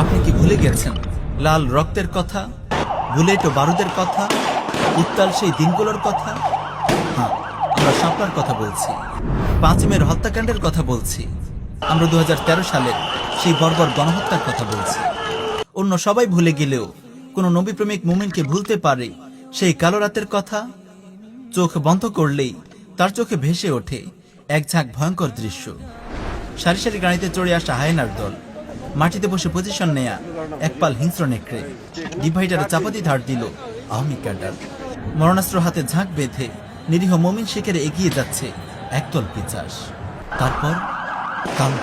আপনি কি ভুলে গেছেন লাল রক্তের কথা, বুলেট ও বারুদের কথা, উত্তাল সেই দিনগুলোর কথা? হ্যাঁ, আমরা শাপলার কথা বলছি, ৫ মের হত্যাকাণ্ডের কথা বলছি, আমরা ২০১৩ সালের সেই বর্বর গণহত্যার কথা বলছি। অন্য সবাই ভুলে গেলেও কোনো নবীপ্রেমিক মুমিনকে ভুলতে পারে সেই কালো রাতের কথা? চোখ বন্ধ করলেই তার চোখে ভেসে ওঠে এক ঝাঁক ভয়ঙ্কর দৃশ্য। সারি সারি গাড়িতে চড়ে আসা হায়নার দল, মাটিতে বসে পজিশন নেয়া একপাল হিংস্র নেকড়ে, ডিভাইডারে চাপাতি ধার দিল আওয়ামী ক্যাডার। মরণাস্ত্র হাতে ঝাঁক বেঁধে নিরীহ মুমিন শিখরে এগিয়ে যাচ্ছে একদল পিচাস। তারপর কাণ্ড।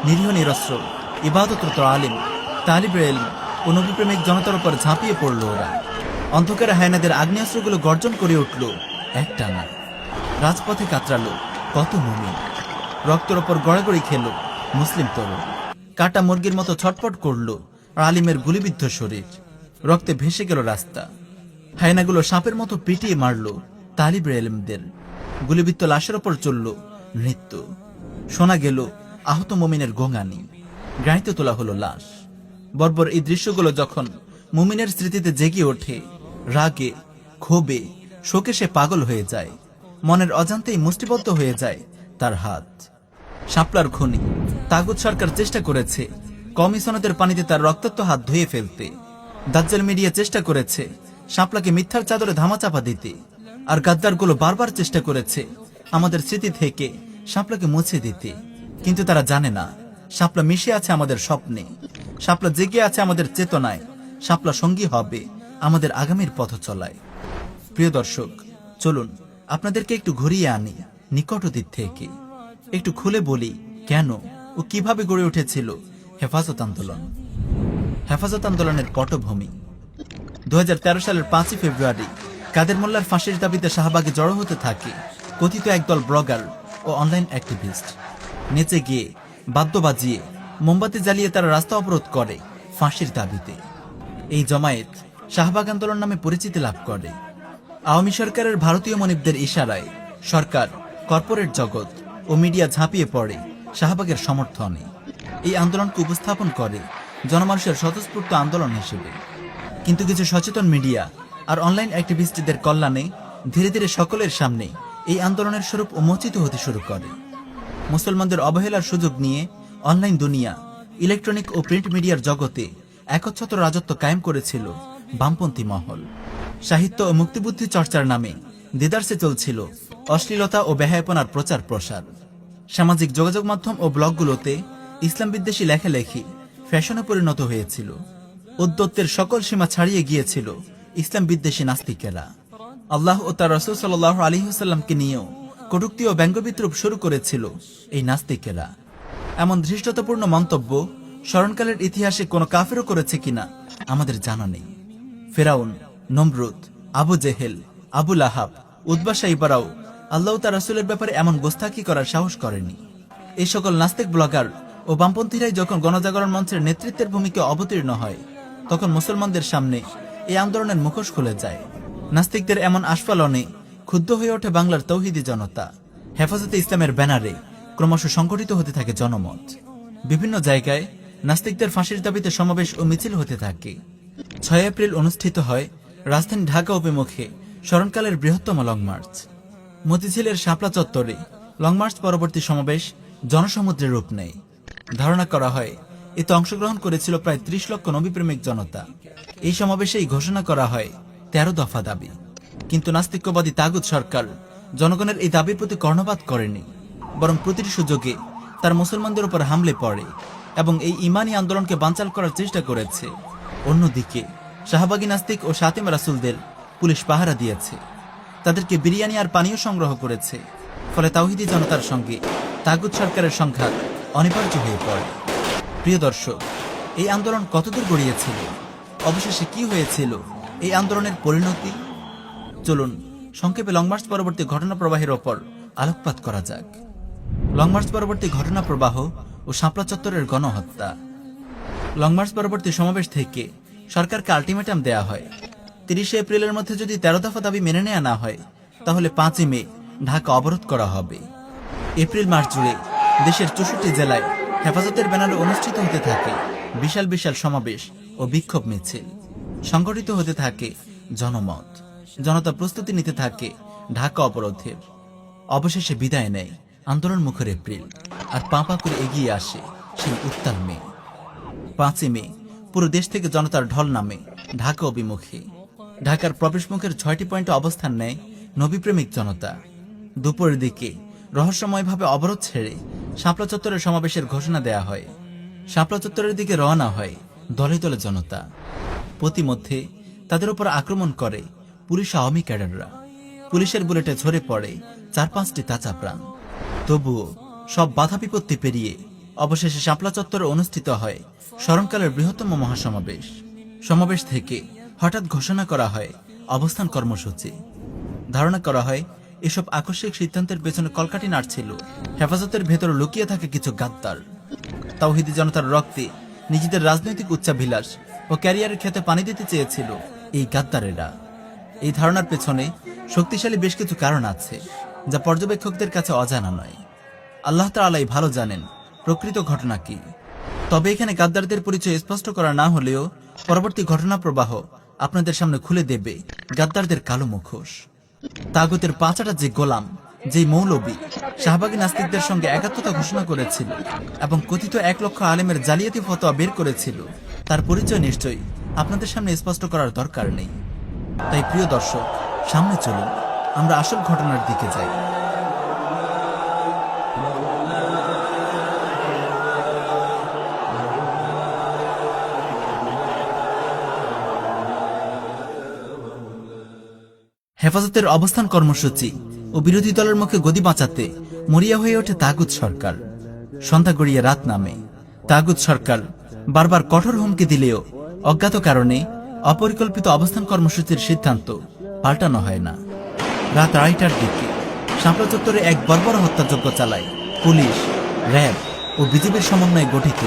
নিরীহ নিরস্ত্র ইবাদতরত আলিম, তালিবে ইলম ও নবীপ্রেমিক জনতার উপর ঝাঁপিয়ে পড়ল ওরা। অন্ধকারে হায়নাদের আগ্নেয়াস্ত্রগুলো গর্জন করে উঠল একটানা। রাজপথে কাতরালো কত মুমিন, রক্তের ওপর গড়াগড়ি খেল মুসলিম তরুণ। কাটা মুরগির মতো ছটফট করল আলিমের গুলিবিদ্ধ শরীর, রক্তে ভেসে গেল রাস্তা। হায়নাগুলো সাপের মতো পিটিয়ে মারল তালিবে ইলমদের, গুলিবিদ্ধ লাশের ওপর চলল নৃত্য। শোনা গেল আহত মুমিনের গোঙানি, গাড়িতে তোলা হলো লাশ। বর্বর এই দৃশ্যগুলো যখন মুমিনের স্মৃতিতে জেগে ওঠে, রাগে ক্ষোভে শোকে সে পাগল হয়ে যায়। মনের অজান্তেই মুষ্টিবদ্ধ হয়ে যায় তার হাত। শাপলার খনি তাগুত সরকার চেষ্টা করেছে কমিশনারদের পানিতে তার রক্তাক্ত হাত ধুয়ে ফেলতে। দাজ্জাল মিডিয়া চেষ্টা করেছে শাপলাকে মিথ্যার চাদরে ধামাচাপা দিতে। আর গাদ্দারগুলো বারবার চেষ্টা করেছে আমাদের স্মৃতি থেকে শাপলাকে মুছে দিতে। কিন্তু তারা জানে না শাপলা মিশে আছে আমাদের স্বপ্নে, শাপলা জেগে আছে আমাদের চেতনায়, শাপলা সঙ্গী হবে আমাদের আগামীর পথ চলায়। প্রিয় দর্শক, চলুন আপনাদেরকে একটু ঘুরিয়ে আনি নিকট অতীত থেকে, একটু খুলে বলি কেন ও কিভাবে গড়ে উঠেছিল হেফাজত আন্দোলন। হেফাজত আন্দোলনের পটভূমি ২০১৩ সালের ৫ই ফেব্রুয়ারি কাদের মোল্লার ফাঁসির দাবিতে শাহবাগে জড়ো হতে থাকে কথিত একদল ব্লগার ও অনলাইন অ্যাক্টিভিস্ট। নেচে গিয়ে, বাদ্য বাজিয়ে, মোমবাতি জ্বালিয়ে তারা রাস্তা অবরোধ করে ফাঁসির দাবিতে। এই জমায়েত শাহবাগ আন্দোলন নামে পরিচিতি লাভ করে। আওয়ামী সরকারের ভারতীয় মনিবদের ইশারায় সরকার, কর্পোরেট জগৎ ও মিডিয়া ঝাঁপিয়ে পড়ে শাহবাগের সমর্থনে। এই আন্দোলনকে উপস্থাপন করে জনমানুষের স্বতঃস্ফূর্ত আন্দোলন হিসেবে। কিন্তু কিছু সচেতন মিডিয়া আর অনলাইন অ্যাক্টিভিস্টদের কল্যাণে ধীরে ধীরে সকলের সামনে এই আন্দোলনের স্বরূপ উন্মোচিত হতে শুরু করে। মুসলমানদের অবহেলার সুযোগ নিয়ে অনলাইন দুনিয়া, ইলেকট্রনিক ও প্রিন্ট মিডিয়ার জগতে একচ্ছত্র রাজত্ব কায়েম করেছিল বামপন্থী মহল। সাহিত্য ও মুক্তিবুদ্ধি চর্চার নামে দেদারসে চলছিল অশ্লীলতা ও বেহায়াপনার প্রচার প্রসার। সামাজিক যোগাযোগ মাধ্যম ও ব্লগগুলোতে ইসলাম বিদ্বেষী লেখালেখি ফ্যাশনে পরিণত হয়েছিল। উদ্যত্তের সকল সীমা ছাড়িয়ে গিয়েছিল ইসলাম বিদ্বেষী নাস্তিকেরা। আল্লাহ ও তার রাসূল সাল্লাল্লাহু আলাইহি ওয়াসাল্লামকে নিয়েও কটূক্তি ও ব্যঙ্গবিদ্রূপ শুরু করেছিল এই নাস্তিকেরা। এমন ধৃষ্টতাপূর্ণ মন্তব্য স্মরণকালের ইতিহাসে কোনো কাফেরও করেছে কিনা আমাদের জানা নেই। ফেরাউন, নমরুদ, আবু জেহেল, আবু লাহাব, উতবা সাইবারাও আল্লাহ তার রাসূলের ব্যাপারে এমন গোস্তাখি করার সাহস করেনি। এই সকল নাস্তিক ব্লগার ও বামপন্থীরাই যখন গণজাগরণ মঞ্চের নেতৃত্বের ভূমিকা অবতীর্ণ হয়, তখন মুসলমানদের সামনে এই আন্দোলনের মুখোশ খুলে যায়। নাস্তিকদের এমন আস্ফালনে ক্ষুব্ধ হয়ে ওঠে বাংলার তৌহিদি জনতা। হেফাজতে ইসলামের ব্যানারে ক্রমশ সংগঠিত হতে থাকে জনমত। বিভিন্ন জায়গায় নাস্তিকদের ফাঁসির দাবিতে সমাবেশ ও মিছিল হতে থাকে। ৬ এপ্রিল অনুষ্ঠিত হয় রাজধানী ঢাকা অভিমুখে স্মরণকালের বৃহত্তম লং মার্চ। মতিঝিলের শাপলা চত্বরে লং মার্চ পরবর্তী সমাবেশ জনসমুদ্রের রূপ নেয়। ধারণা করা হয় এতে অংশগ্রহণ করেছিল প্রায় ৩০ লক্ষ নবীপ্রেমিক জনতা। এই সমাবেশেই ঘোষণা করা হয় ১৩ দফা দাবি। কিন্তু নাস্তিক্যবাদী তাগুত সরকার জনগণের এই দাবির প্রতি কর্ণপাত করেনি, বরং প্রতিটি সুযোগে তার মুসলমানদের উপর হামলে পড়ে এবং এই ইমানি আন্দোলনকে বানচাল করার চেষ্টা করেছে। অন্যদিকে শাহবাগী নাস্তিক ও শাতিম রাসূলদের পুলিশ পাহারা দিয়েছে, তাদেরকে বিরিয়ানি আর পানীয় সংগ্রহ করেছে। ফলে তাওহিদি জনতার সঙ্গে তাগুত সরকারের সংঘাত অনিবার্য হয়ে পড়ে। প্রিয় দর্শক, এই আন্দোলন কতদূর গড়িয়েছিল, অবশেষে কি হয়েছিল এই আন্দোলনের পরিণতি? চলুন সংক্ষেপে লং মার্চ পরবর্তী ঘটনা প্রবাহের ওপর আলোকপাত করা যাক। লং মার্চ পরবর্তী ঘটনা প্রবাহ ও শাপলা চত্বরের গণহত্যা। লং মার্চ পরবর্তী সমাবেশ থেকে সরকারকে আলটিমেটাম দেয়া হয় 30 এপ্রিলের মধ্যে যদি 13 দফা দাবি মেনে নেওয়া না হয় তাহলে 5 মে ঢাকা অবরোধ করা হবে। এপ্রিল মাস জুড়ে দেশের 64 জেলায় হেফাজতের ব্যানারে অনুষ্ঠিত হতে থাকে বিশাল বিশাল সমাবেশ ও বিক্ষোভ মিছিল। সংগঠিত হতে থাকে জনমত, জনতা প্রস্তুতি নিতে থাকে ঢাকা অবরোধের। অবশেষে বিদায় নেয় আন্দোলন মুখর এপ্রিল, আর পা করে এগিয়ে আসে সেই উত্তাল মে। 5 মে পুরো দেশ থেকে জনতার ঢল নামে ঢাকা অভিমুখে। ঢাকার প্রবেশ মুখের 6টি পয়েন্টে অবস্থান নেয় নবীপ্রেমিক জনতা। দুপুরের দিকে রহস্যময়ভাবে অবরোধ ছেড়ে শাপলা চত্বরের সমাবেশের ঘোষণা দেয়া হয়। শাপলা চত্বরের দিকে রওনা হয় দলে দলে জনতা। প্রতিমধ্যে তাদের উপর আক্রমণ করে পুলিশ আওয়ামী ক্যাডাররা। পুলিশের বুলেটে ঝরে পড়ে 4-5টি তাজা প্রাণ। তবুও সব বাধা বিপত্তি পেরিয়ে অবশেষে শাপলা চত্বরে অনুষ্ঠিত হয় স্মরণকালের বৃহত্তম মহাসমাবেশ। সমাবেশ থেকে হঠাৎ ঘোষণা করা হয় অবস্থান কর্মসূচি। ধারণা করা হয় এসব আকস্মিক সিদ্ধান্তের পেছনে কলকাঠি নাড়ছিল হেফাজতের ভেতর লুকিয়ে থাকে কিছু গাদ্দার। তাওহিদি জনতার রক্তে নিজেদের রাজনৈতিক উচ্চাভিলাষ ও ক্যারিয়ারের ক্ষেতে পানি দিতে চেয়েছিল এই গাদ্দারেরা। এই ধারণার পেছনে শক্তিশালী বেশ কিছু কারণ আছে যা পর্যবেক্ষকদের কাছে অজানা নয়। আল্লাহ তাআলাই ভালো জানেন প্রকৃত ঘটনা কি। তবে এখানে গাদ্দারদের পরিচয় স্পষ্ট করা না হলেও পরবর্তী ঘটনা প্রবাহ আপনাদের সামনে খুলে দেবে গাদ্দারদের কালো মুখোশ। তাগুতের পাঁচাটা যে গোলাম, যে মৌলবী শাহবাগী নাস্তিকদের সঙ্গে একাত্মতা ঘোষণা করেছিল এবং কথিত 1 লক্ষ আলেমের জালিয়াতি ফতোয়া বের করেছিল, তার পরিচয় নিশ্চয়ই আপনাদের সামনে স্পষ্ট করার দরকার নেই। তাই প্রিয় দর্শক, সামনে চলুন আমরা আসল ঘটনার দিকে যাই। হেফাজতের অবস্থান কর্মসূচি ও বিরোধী দলের মুখে গদি বাঁচাতে মরিয়া হয়ে ওঠে তাগুত সরকার। সন্ধ্যা গড়িয়ে রাত নামে। তাগুত সরকার বারবার কঠোর হুমকি দিলেও অজ্ঞাত কারণে অপরিকল্পিত অবস্থান কর্মসূচির সিদ্ধান্ত পাল্টানো হয় না। রাত 2:30টার দিকে শাপলা চত্বরে এক বর্বর হত্যাযজ্ঞ চালায় পুলিশ, র্যাব ও বিজিবির সমন্বয়ে গঠিত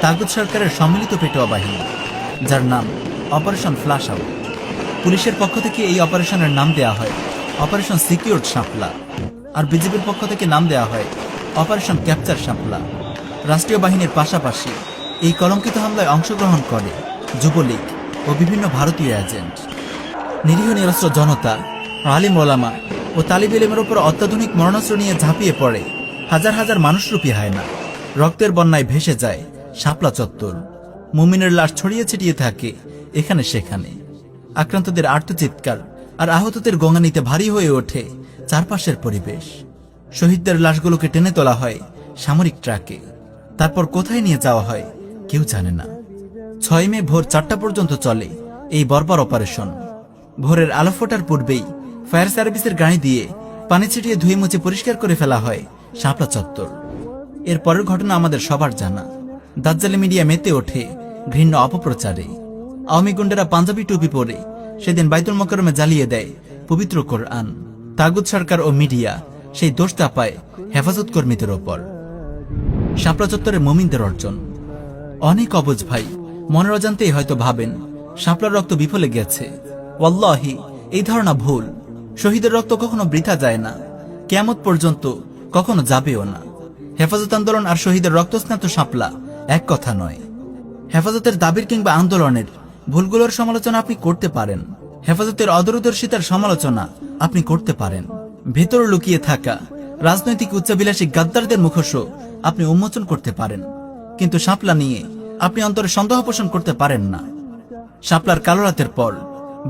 তাগুত সরকারের সম্মিলিত পেটোয়া বাহিনী, যার নাম অপারেশন ফ্ল্যাশ আউট। পুলিশের পক্ষ থেকে এই অপারেশনের নাম দেয়া হয় অপারেশন সিকিউরড শাপলা, আর বিজেপির পক্ষ থেকে নাম দেয়া হয় অপারেশন ক্যাপচার শাপলা। রাষ্ট্রীয় বাহিনীর পাশাপাশি এই কলঙ্কিত হামলায় অংশগ্রহণ করে যুবলীগ ও বিভিন্ন ভারতীয় এজেন্ট। নিরীহ নিরস্ত্র জনতা, আলিম ওলামা ও তালিব ইলমের উপর অত্যাধুনিক মরণাস্ত্র নিয়ে ঝাঁপিয়ে পড়ে হাজার হাজার মানুষরূপী হয় না। রক্তের বন্যায় ভেসে যায় শাপলা চত্বর। মুমিনের লাশ ছড়িয়ে ছিটিয়ে থাকে এখানে সেখানে। আক্রান্তদের আর্তচিৎকার আর আহতদের গঙ্গানিতে ভারী হয়ে ওঠে চারপাশের পরিবেশ। শহীদদের লাশগুলোকে টেনে তোলা হয় সামরিক ট্রাকে। তারপর কোথায় নিয়ে যাওয়া হয় কেউ জানে না। 6 মে ভোর 4টা পর্যন্ত চলে এই বর্বর অপারেশন। ভোরের আলো ফোটার পূর্বেই ফায়ার সার্ভিসের গাড়ি দিয়ে পানি ছিটিয়ে ধুয়ে মুছে পরিষ্কার করে ফেলা হয় শাপলা চত্বর। এর পরের ঘটনা আমাদের সবার জানা। দাজ্জালি মিডিয়া মেতে ওঠে ঘৃণ্য অপপ্রচারে। আওয়ামী গুন্ডারা পাঞ্জাবি টুপি পরে সেদিন বাইতুল মোকাররমে জ্বালিয়ে দেয় পবিত্র কোরআন। তাগুত সরকার ও মিডিয়া সেই দোষ চাপায় হেফাজত কর্মীদের ওপর। শাপলা চত্বরে মুমিনদের অর্জন। অনেক অবুঝ ভাই মনের অজান্তেই হয়তো ভাবেন শাপলার রক্ত বিফলে গেছে। ওয়াল্লাহি এই ধারণা ভুল। শহীদের রক্ত কখনো বৃথা যায় না, কিয়ামত পর্যন্ত কখনো যাবেও না। হেফাজত আন্দোলন আর শহীদের রক্তস্নাত শাপলা এক কথা নয়। হেফাজতের দাবির কিংবা আন্দোলনের ভুলগুলোর সমালোচনা আপনি করতে পারেন, হেফাজতের অদূরদর্শিতার সমালোচনা আপনি করতে পারেন, ভেতর লুকিয়ে থাকা রাজনৈতিক উচ্চাভিলাষী গাদ্দারদের মুখোশও আপনি উন্মোচন করতে পারেন, কিন্তু শাপলা নিয়ে আপনি অন্তরে সন্দেহ পোষণ করতে পারেন না। শাপলার কালো রাতের পর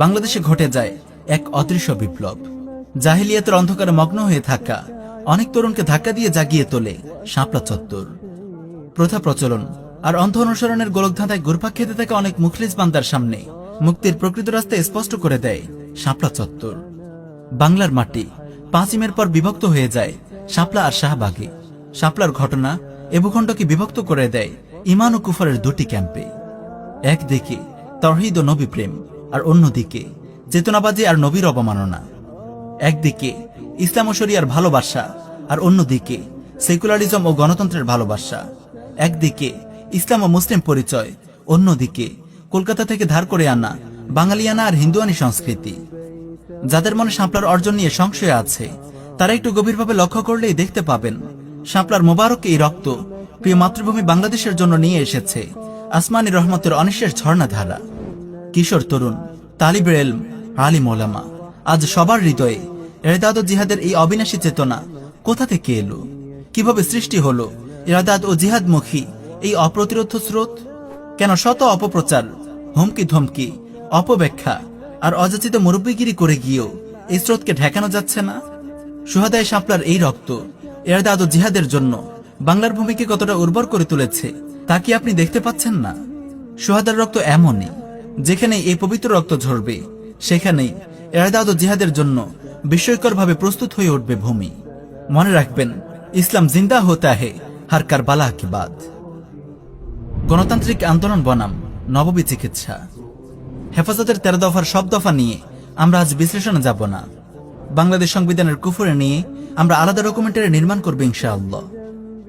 বাংলাদেশে ঘটে যায় এক অদৃশ্য বিপ্লব। জাহিলিয়াতের অন্ধকারে মগ্ন হয়ে থাকা অনেক তরুণকে ধাক্কা দিয়ে জাগিয়ে তোলে শাপলা চত্বর। প্রথা প্রচলন আর অন্ধ অনুসরণের গোলকধাঁধায় ঘুরপাক খেতে থাকা অনেক মুখলিস বান্দার সামনে মুক্তির প্রকৃত রাস্তা স্পষ্ট করে দেয় শাপলা চত্বর। বাংলার মাটি 5 মের পর বিভক্ত হয়ে যায় শাপলা আর শাহবাগে। শাপলার ঘটনা এ ভূখণ্ডকে বিভক্ত করে দেয় ইমান ও কুফরের দুটি ক্যাম্পে। একদিকে তাওহীদ ও নবী প্রেম, আর অন্যদিকে চেতনাবাজি আর নবীর অবমাননা। একদিকে ইসলাম ও শরিয়ার ভালোবাসা, আর অন্যদিকে সেকুলারিজম ও গণতন্ত্রের ভালোবাসা। একদিকে ইসলাম ও মুসলিম পরিচয়, অন্যদিকে কলকাতা থেকে ধার করে আনা বাঙালিয়ানা আর হিন্দুয়ানি সংস্কৃতি। যাদের মনে শাপলার অর্জন নিয়ে সংশয় আছে তারা একটু গভীরভাবে লক্ষ্য করলেই দেখতে পাবেন শাপলার মোবারক এই রক্ত প্রিয় মাতৃভূমি বাংলাদেশের জন্য নিয়ে এসেছে আসমানি রহমতের অনিঃশেষ ঝর্ণাধারা। কিশোর তরুণ, তালিবে ইলম, আলিম ওলামা, আজ সবার হৃদয়ে ইরদাদ ও জিহাদের এই অবিনাশী চেতনা কোথা থেকে এলো? কিভাবে সৃষ্টি হলো ইরদাদ ও জিহাদমুখী এই অপ্রতিরোধ স্রোত? কেন শত অপপ্রচার, হুমকি ধমকি, অপব্যাখ্যা আর অযাচিত মুরব্বিগিরি করে গিয়েও এই স্রোতকে ঠেকানো যাচ্ছে না? সুহাদায়ে শাপলার এই রক্ত ইরদাদ ও জিহাদের জন্য বাংলার ভূমিকে কতটা উর্বর করে তুলেছে তা কি আপনি দেখতে পাচ্ছেন না? সুহাদার রক্ত এমনই, যেখানে এই পবিত্র রক্ত ঝরবে সেখানেই ইরদাদ ও জিহাদের জন্য বিস্ময়করভাবে প্রস্তুত হয়ে উঠবে ভূমি। মনে রাখবেন, ইসলাম জিন্দা হোতা হে হর কারবালা কি বাদ। গণতান্ত্রিক আন্দোলন বনাম নববী চিকিৎসা। হেফাজতের 13 দফার সব দফা নিয়ে আমরা আজ বিশ্লেষণে যাব না। বাংলাদেশ সংবিধানের কুফরে নিয়ে আমরা আলাদা ডকুমেন্টারি নির্মাণ করব ইনশাআল্লাহ।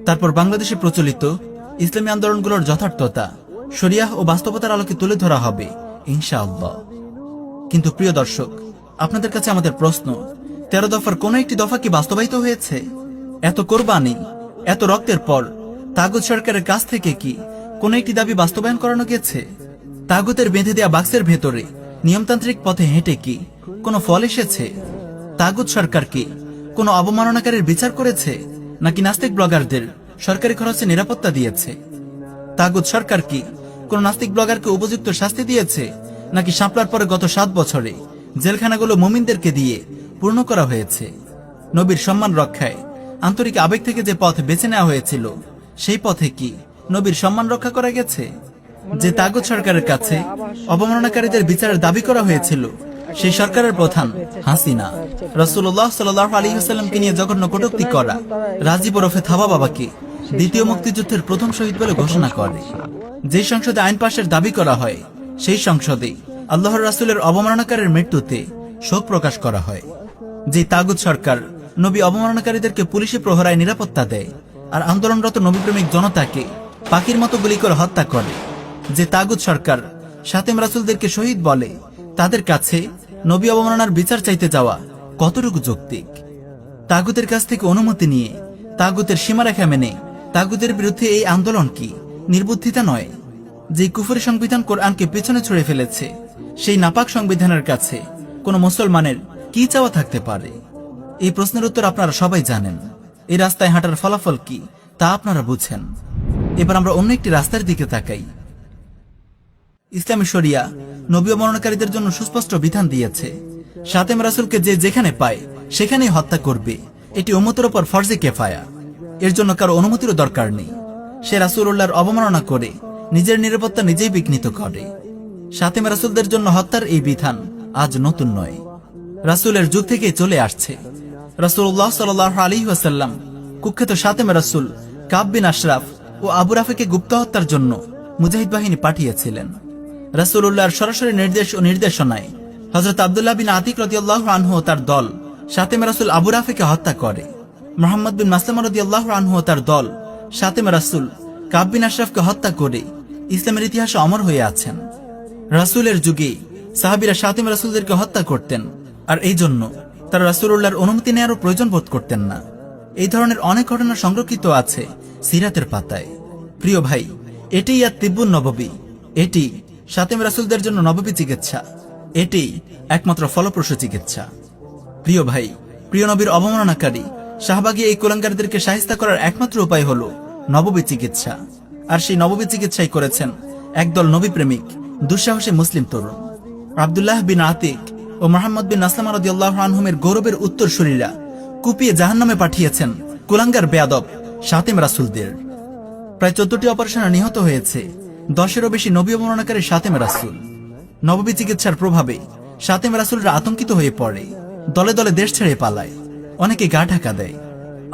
তারপর বাংলাদেশে প্রচলিত ইসলামী আন্দোলনগুলোর যথার্থতা, শরিয়াহ ও বাস্তবতার আলোকে তুলে ধরা হবে ইনশাআল্লাহ। কিন্তু প্রিয় দর্শক, আপনাদের কাছে আমাদের প্রশ্ন, 13 দফার কোন একটি দফা কি বাস্তবায়িত হয়েছে? এত কোরবানি, এত রক্তের পর তাগুত সরকারের কাছ থেকে কি কোন একটি দাবি বাস্তবায়ন করানো গেছে? তাগুতের বেঁধে দেয়া বাক্সের ভেতরে নিয়মতান্ত্রিক পথে হেঁটে কি কোনো ফল এসেছে? তাগুত সরকার কি কোনো অবমাননাকারীর বিচার করেছে, নাকি নাস্তিক ব্লগারদের সরকারি খরচে নিরাপত্তা দিয়েছে? তাগুত সরকার কি কোন নাস্তিক ব্লগারকে উপযুক্ত শাস্তি দিয়েছে, নাকি শাপলার পরে গত 7 বছরে জেলখানাগুলো মুমিনদেরকে দিয়ে পূর্ণ করা হয়েছে? নবীর সম্মান রক্ষায় আন্তরিক আবেগ থেকে যে পথ বেছে নেওয়া হয়েছিল, সেই পথে কি নবীর সম্মান রক্ষা করা গেছে? যে তাগুত সরকারের কাছে অবমাননাকারীদের বিচারের দাবি করা হয়েছিল, সেই সরকারের প্রধান হাসিনা রাসূলুল্লাহ সাল্লাল্লাহু আলাইহি ওয়াসাল্লামকে নিয়ে জঘন্য কটূক্তি করা রাজীব ওরফে থাবা বাবাকে দ্বিতীয় মুক্তিযুদ্ধের প্রথম শহীদ বলে ঘোষণা করে। যে সংসদে আইন পাশের দাবি করা হয়, সেই সংসদে আল্লাহর রাসূলের অবমাননাকারীর মৃত্যুতে শোক প্রকাশ করা হয়। যে তাগুত সরকার নবী অবমাননাকারীদেরকে পুলিশি প্রহরায় নিরাপত্তা দেয় আর আন্দোলনরত নবীপ্রেমিক জনতাকে পাখির মতো গুলি করে হত্যা করে, যে তাগুত সরকার শাতেম রাসূলদেরকে শহীদ বলে, তাদের কাছে নবী অবমাননার বিচার চাইতে যাওয়া কতটুকু যৌক্তিক? তাগুতের কাছ থেকে অনুমতি নিয়ে, তাগুতের সীমারেখা মেনে তাগুতের বিরুদ্ধে এই আন্দোলন কি নির্বুদ্ধিতা নয়? যে কুফরি সংবিধান কোরআনকে পেছনে ছুড়ে ফেলেছে, সেই নাপাক সংবিধানের কাছে কোন মুসলমানের কি চাওয়া থাকতে পারে? এই প্রশ্নের উত্তর আপনারা সবাই জানেন। এই রাস্তায় হাঁটার ফলাফল কি তা আপনারা বুঝেন। এবার আমরা অন্য একটি রাস্তার দিকে তাকাই। ইসলামী শরিয়া নবী অবমাননাকারীদের জন্য সুস্পষ্ট বিধান দিয়েছে, শাতেম রাসূলকে যে যেখানে পায় সেখানেই হত্যা করবে। এটি উম্মতের উপর ফরজে কিফায়া, এর জন্য কারো অনুমতিরও দরকার নেই। সে রাসূলুল্লাহর অবমাননা করে নিজের নিরাপত্তা নিজেই বিঘ্নিত করে। শাতেম রাসূলদের জন্য হত্যার এই বিধান আজ নতুন নয়, রাসূলের যুগ থেকে চলে আসছে। রাসূলুল্লাহ সাল্লাল্লাহু আলাইহি ওয়াসাল্লাম কুখ্যাত শাতেম রাসূল কাব বিন আশরাফ ও আবু রাফিকে গুপ্ত হত্যার জন্য মুজাহিদ বাহিনী পাঠিয়েছিলেন। রাসূলুল্লাহর সরাসরি নির্দেশ ও নির্দেশনায় হযরত আব্দুল্লাহ বিন আতিক রাদিয়াল্লাহু আনহু ও তার দল শাতেম রাসূল আবু রাফিকে হত্যা করে। মুহাম্মদ বিন মাসলামা রাদিয়াল্লাহু আনহু ও তার দল শাতেম রাসূল কাব বিন আশরাফকে হত্যা করে ইসলামের ইতিহাসে অমর হয়ে আছেন। রাসূলের যুগে সাহাবীরা শাতেম রাসূলদেরকে হত্যা করতেন, আর এই জন্য তারা রাসূলুল্লাহর অনুমতি নেওয়ারও প্রয়োজন বোধ করতেন না। এই ধরনের অনেক ঘটনা সংরক্ষিত আছে সিরাতের পাতায়। প্রিয় ভাই, এটিই আর তিব্বুন নববী, এটি শাতেম রাসূলদের জন্য নববী চিকিৎসা, এটি একমাত্র ফলপ্রসূ চিকিৎসা। প্রিয় ভাই, প্রিয় নবীর অবমাননাকারী শাহবাগী এই কুলাঙ্গারদেরকে শায়েস্তা করার একমাত্র উপায় হলো নববী চিকিৎসা। আর সেই নববী চিকিৎসাই করেছেন একদল নবী প্রেমিক দুঃসাহসী মুসলিম তরুণ। আব্দুল্লাহ বিন আতিক ও মুহাম্মদ বিন মাসলামা রাদিয়াল্লাহু আনহুমের গৌরবের উত্তরসূরিরা কুপিয়ে জাহান্নামে পাঠিয়েছেন কুলাঙ্গার বেয়াদব শাতেম রাসূলদের। প্রায় 14টি অপারেশনে নিহত হয়েছে 10-এরও বেশি নবী অবমাননাকারী শাতেম রাসূল। নববী চিকিৎসার প্রভাবে শাতেম রাসূলরা আতঙ্কিত হয়ে পড়ে, দলে দলে দেশ ছেড়ে পালায়, অনেকে গা ঢাকা দেয়।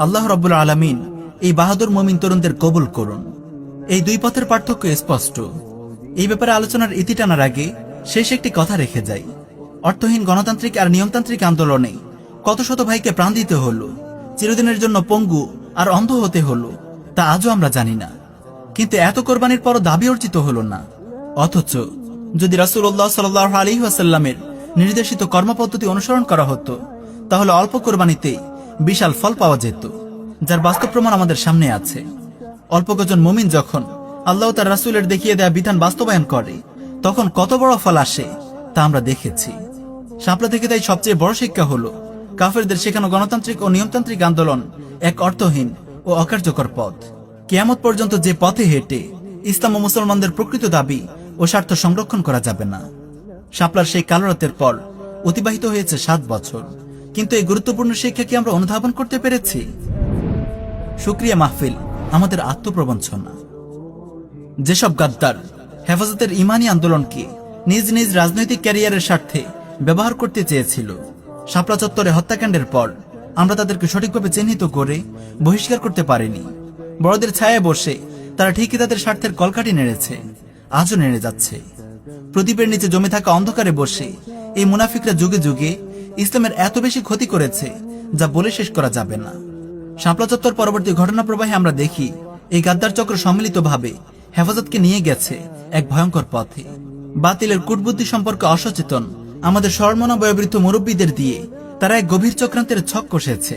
আল্লাহ রাব্বুল আলামিন এই বাহাদুর মুমিন তরুণদের কবুল করুন। এই দুই পথের পার্থক্য স্পষ্ট। এই ব্যাপারে আলোচনার ইতি টানার আগে শেষ একটি কথা রেখে যাই। অর্থহীন গণতান্ত্রিক আর নিয়মতান্ত্রিক আন্দোলনে কত শত ভাইকে প্রাণ দিতে হলো, চিরদিনের জন্য পঙ্গু আর অন্ধ হতে হলো, তা আজও আমরা জানি না। কিন্তু এত কোরবানির পরও দাবি অর্জিত হলো না। অথচ যদি রাসূলুল্লাহ সাল্লাল্লাহু আলাইহি ওয়াসাল্লামের নির্দেশিত কর্মপদ্ধতি অনুসরণ করা হতো তাহলে অল্প কোরবানিতে বিশাল ফল পাওয়া যেত, যার বাস্তব প্রমাণ আমাদের সামনে আছে। অল্প কজন মুমিন যখন আল্লাহ তার রাসূলের দেখিয়ে দেয়া বিধান বাস্তবায়ন করে তখন কত বড় ফল আসে তা আমরা দেখেছি। শাপলা থেকে তাই সবচেয়ে বড় শিক্ষা হলো কাফেরদের শেখানো গণতান্ত্রিক ও নিয়মতান্ত্রিক আন্দোলন এক অর্থহীন ও অকার্যকর পথ। কিয়ামত পর্যন্ত যে পথে হেঁটে ইসলাম ও মুসলমানদের প্রকৃত দাবি ও স্বার্থ সংরক্ষণ করা যাবে না। শাপলার সেই কালো রাতের পর অতিবাহিত হয়েছে 7 বছর, কিন্তু এই গুরুত্বপূর্ণ শিক্ষা কি আমরা অনুধাবন করতে পেরেছি? শুকরিয়া মাহফিল আমাদের আত্মপ্রবঞ্চনা। যেসব গাদ্দার হেফাজতের ইমানি আন্দোলনকে নিজ নিজ রাজনৈতিক ক্যারিয়ারের স্বার্থে ব্যবহার করতে চেয়েছিল, শাপলা চত্বরে হত্যাকাণ্ডের পর আমরা তাদেরকে সঠিকভাবে চিহ্নিত করে বহিষ্কার করতে পারিনি। বড়দের ছায়ায় বসে তারা ঠিকই তাদের স্বার্থের কলকাঠি নেড়েছে, আজও নেড়ে যাচ্ছে। প্রদীপের নিচে জমে থাকা অন্ধকারে বসে এই মুনাফিকরা যুগে যুগে ইসলামের এত বেশি ক্ষতি করেছে যা বলে শেষ করা যাবে না। শাপলা চত্বর পরবর্তী ঘটনা প্রবাহে আমরা দেখি এই গাদ্দার চক্র সম্মিলিতভাবে হেফাজতকে নিয়ে গেছে এক ভয়ঙ্কর পথে। বাতিলের কূটবুদ্ধি সম্পর্কে অসচেতন আমাদের সরমনা বয়োবৃদ্ধ মুরব্বীদের দিয়ে তারা এক গভীর চক্রান্তের ছক কষেছে।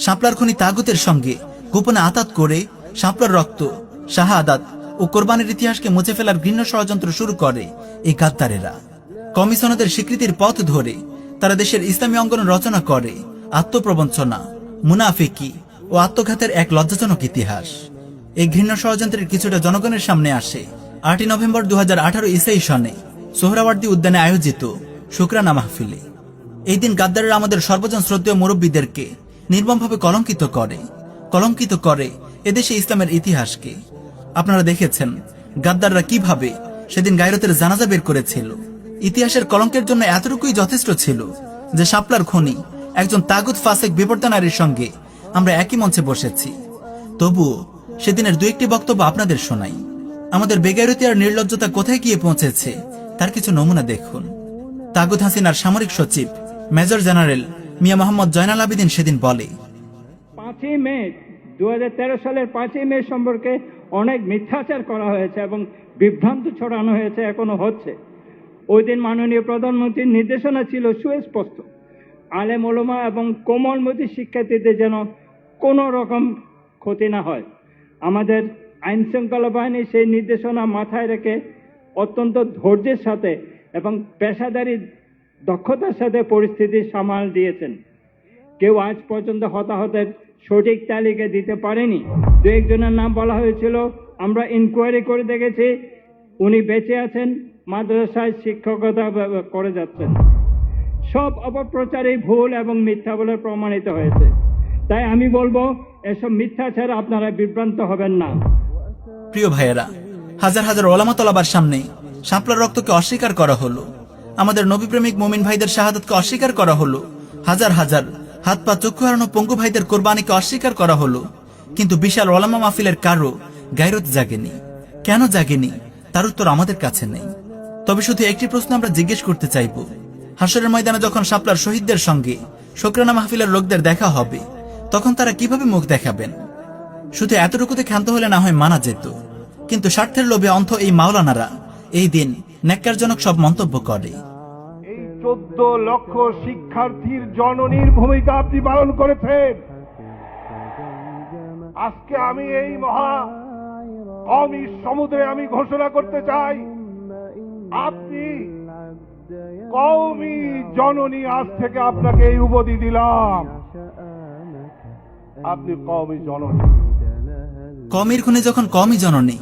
শাপলার খনি তাগুতের সঙ্গে গোপনে আতাত করে শাপলার রক্ত, শাহাদাত ও কোরবানির ইতিহাসকে মুছে ফেলার ঘৃণ্য ষড়যন্ত্র শুরু করে এই গাদ্দারেরা। কমিশনদের স্বীকৃতির পথ ধরে তারা দেশের ইসলামী অঙ্গন রচনা করে আত্মপ্রবঞ্চনা, মুনাফিকি ও আত্মঘাতের এক লজ্জাজনক ইতিহাস। এই ঘৃণ্য ষড়যন্ত্রের কিছুটা জনগণের সামনে আসে 8 নভেম্বর 2018 ইসাই সনে সোহরাওয়ার্দী উদ্যানে আয়োজিত শুকরানা মাহফিলে। এই দিন গাদ্দারেরা আমাদের সর্বজন শ্রদ্ধেয় মুরব্বীদেরকে নির্মমভাবে কলঙ্কিত করে এদেশে ইসলামের ইতিহাসকে। আপনারা দেখেছেন গাদ্দাররা কিভাবে সেদিন গায়রতের জানাজা বের করেছিল। ইতিহাসের কলঙ্কের জন্য এতটুকুই যথেষ্ট ছিল যে শাপলার খনি একজন তাগুত ফাসেক বিবর্তা নারীর সঙ্গে আমরা একই মঞ্চে বসেছি। তবুও সেদিনের 2-1টি বক্তব্য আপনাদের শোনাই। আমাদের বেগায়রতি আর নির্লজ্জতা কোথায় গিয়ে পৌঁছেছে তার কিছু নমুনা দেখুন। তাগুত হাসিনার সামরিক সচিব মেজর জেনারেল মিয়া মোহাম্মদ জয়নাল আবেদিন সেদিন বলে, 5ই মে 2013 সালের 5ই মে সম্পর্কে অনেক মিথ্যাচার করা হয়েছে এবং বিভ্রান্ত ছড়ানো হয়েছে, এখনো হচ্ছে। ওই দিন মাননীয় প্রধানমন্ত্রীর নির্দেশনা ছিল সুস্পষ্ট, আলেম ওলামা এবং কোমলমতি শিক্ষার্থীদের যেন কোনো রকম ক্ষতি না হয়। আমাদের আইন শৃঙ্খলা বাহিনী সেই নির্দেশনা মাথায় রেখে অত্যন্ত ধৈর্যের সাথে এবং পেশাদারি দক্ষতার সাথে পরিস্থিতি সামাল দিয়েছেন। কেউ আজ পর্যন্ত হতাহতের সঠিক তালিকা দিতে পারেনি। 2-1 জনের নাম বলা হয়েছিল, আমরা ইনকোয়ারি করে দেখেছি উনি বেঁচে আছেন, মাদ্রাসায় শিক্ষকতা করে যাচ্ছেন। সব অপপ্রচারই ভুল এবং মিথ্যা বলে প্রমাণিত হয়েছে। তাই আমি বলবো এসব মিথ্যাচার আপনারা বিভ্রান্ত হবেন না। প্রিয় ভাইয়েরা, হাজার হাজার ওলামা তলাবার সামনে শাপলার রক্তকে অস্বীকার করা হলো, আমাদের নবীপ্রেমিক মুমিন ভাইদের শাহাদাতকে অস্বীকার করা হলো, হাজার হাজার হাত পা চক্ষু হারানো পঙ্গু ভাইদের কোরবানিকে অস্বীকার করা হলো, কিন্তু বিশাল ওলামা মাহফিলের কারো গায়রত জাগেনি। কেন জাগেনি তার উত্তর আমাদের কাছে নেই। তবে শুধু একটি প্রশ্ন আমরা জিজ্ঞেস করতে চাইব, হাসরের ময়দানে যখন শাপলার শহীদদের সঙ্গে শুকরানা মাহফিলের লোকদের দেখা হবে তখন তারা কিভাবে মুখ দেখাবেন? শুধু এতটুকুতে ক্ষান্ত হলে না হয় মানা যেত, কিন্তু স্বার্থের লোভে অন্ধ এই মাওলানারা এই দিন ন্যাক্কারজনক সব মন্তব্য করে। এই 14 লক্ষ শিক্ষার্থীর জননীর ভূমিকা আপনি পালন করেছেন। আজকে আমি এই মহা কওমি সমুদ্রে আমি ঘোষণা করতে চাই, আপনি কওমি জননী। আজ থেকে আপনাকে এই উপাধি দিলাম, আপনি কওমি জননী। কওমির খুনে যখন কওমি জননী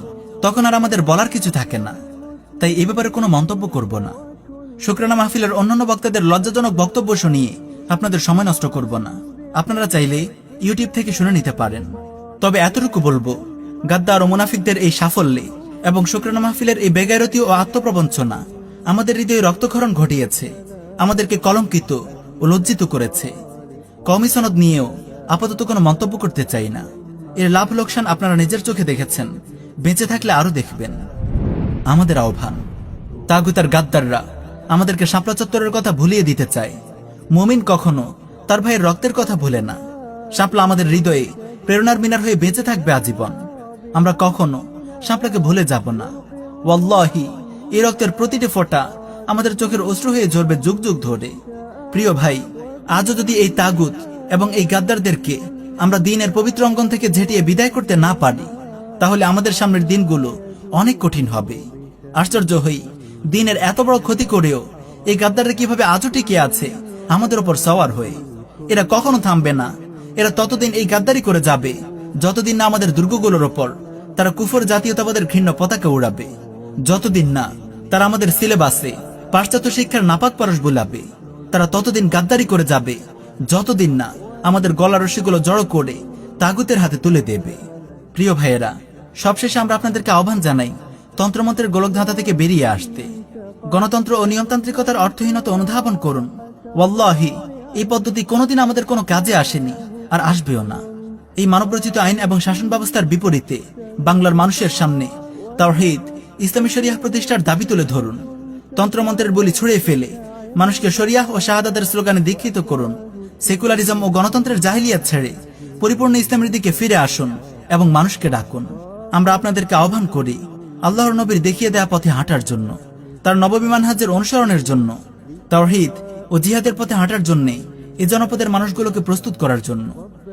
তখন আর আমাদের বলার কিছু থাকে না, তাই এ ব্যাপারে কোনো মন্তব্য করব না। শুকরানা মাহফিলের অন্যান্য বক্তাদের লজ্জাজনক বক্তব্য শুনিয়ে আপনাদের সময় নষ্ট করব না। আপনারা চাইলে ইউটিউব থেকে শুনে নিতে পারেন। তবে এতটুকু বলবো, গাদ্দার ও মুনাফিকদের এই সাফল্যে এবং শুকরানা মাহফিলের এই বেগায়রতি ও আত্মপ্রবঞ্চনা আমাদের হৃদয়ে রক্তক্ষরণ ঘটিয়েছে, আমাদেরকে কলঙ্কিত ও লজ্জিত করেছে। কওমি সনদ নিয়েও আপাতত কোনো মন্তব্য করতে চাই না। এর লাভ লোকসান আপনারা নিজের চোখে দেখেছেন, বেঁচে থাকলে আরো দেখবেন। আমাদের আহ্বান, তাগুত আর গাদ্দাররা আমাদেরকে শাপলা চত্বরের কথা ভুলিয়ে দিতে চায়। মুমিন কখনো তার ভাইয়ের রক্তের কথা ভুলে না। শাপলা আমাদের হৃদয়ে প্রেরণার মিনার হয়ে বেঁচে থাকবে আজীবন। আমরা কখনো শাপলাকে ভুলে যাব না। ওয়াল্লাহি এই রক্তের প্রতিটি ফোঁটা আমাদের চোখের অশ্রু হয়ে ঝরবে যুগ যুগ ধরে। প্রিয় ভাই, আজও যদি এই তাগুত এবং এই গাদ্দারদেরকে আমরা দিনের পবিত্র অঙ্গন থেকে ঝেঁটিয়ে বিদায় করতে না পারি, তাহলে আমাদের সামনের দিনগুলো অনেক কঠিন হবে। আশ্চর্য হই, দিনের এত বড় ক্ষতি করেও এই গাদ্দাররা কিভাবে আজও টিকে আছে আমাদের উপর সওয়ার হয়ে। এরা কখনো থামবে না। এরা ততদিন এই গাদ্দারি করে যাবে যতদিন না আমাদের দুর্গগুলোর ওপর তারা কুফর জাতীয়তাবাদের ঘৃণ্য পতাকা উড়াবে, যতদিন না তারা আমাদের সিলেবাসে পাশ্চাত্য শিক্ষার নাপাক পরশ বোলাবে। তারা ততদিন গাদ্দারি করে যাবে যতদিন না আমাদের গলার রশিগুলো জড়ো করে তাগুতের হাতে তুলে দেবে। প্রিয় ভাইয়েরা, সবশেষে আমরা আপনাদেরকে আহ্বান জানাই তন্ত্রমন্ত্রের গোলকধাঁধা থেকে বেরিয়ে আসতে। গণতন্ত্র ও নিয়মতান্ত্রিকতার অর্থহীনতা অনুধাবন করুন। ওয়াল্লাহি, এই পদ্ধতি কোনোদিন আমাদের কোনো কাজে আসেনি আর আসবেও না। এই মানবরচিত আইন এবং শাসন ব্যবস্থার বিপরীতে বাংলার মানুষের সামনে তাওহীদ, ইসলামী শরিয়াহ প্রতিষ্ঠার দাবি তুলে ধরুন। তন্ত্রমন্ত্রের বলি ছুড়ে ফেলে মানুষকে শরিয়াহ ও শাহাদাতের স্লোগানে দীক্ষিত করুন। সেকুলারিজম ও গণতন্ত্রের জাহিলিয়াত ছেড়ে পরিপূর্ণ ইসলামের দিকে ফিরে আসুন এবং মানুষকে ডাকুন। আমরা আপনাদেরকে আহ্বান করি আল্লাহর নবীর দেখিয়ে দেয়া পথে হাঁটার জন্য, তার নববিমান হাজ্যের অনুসরণের জন্য, তাওহীদ ও জিহাদের পথে হাঁটার জন্য এই জনপদের মানুষগুলোকে প্রস্তুত করার জন্য।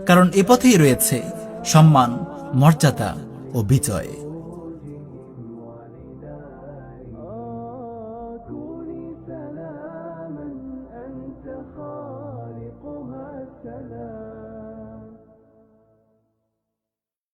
কারণ এ পথেই রয়েছে সম্মান, মর্যাদা ও বিজয়। كوني سلاما أنت خالقها السلام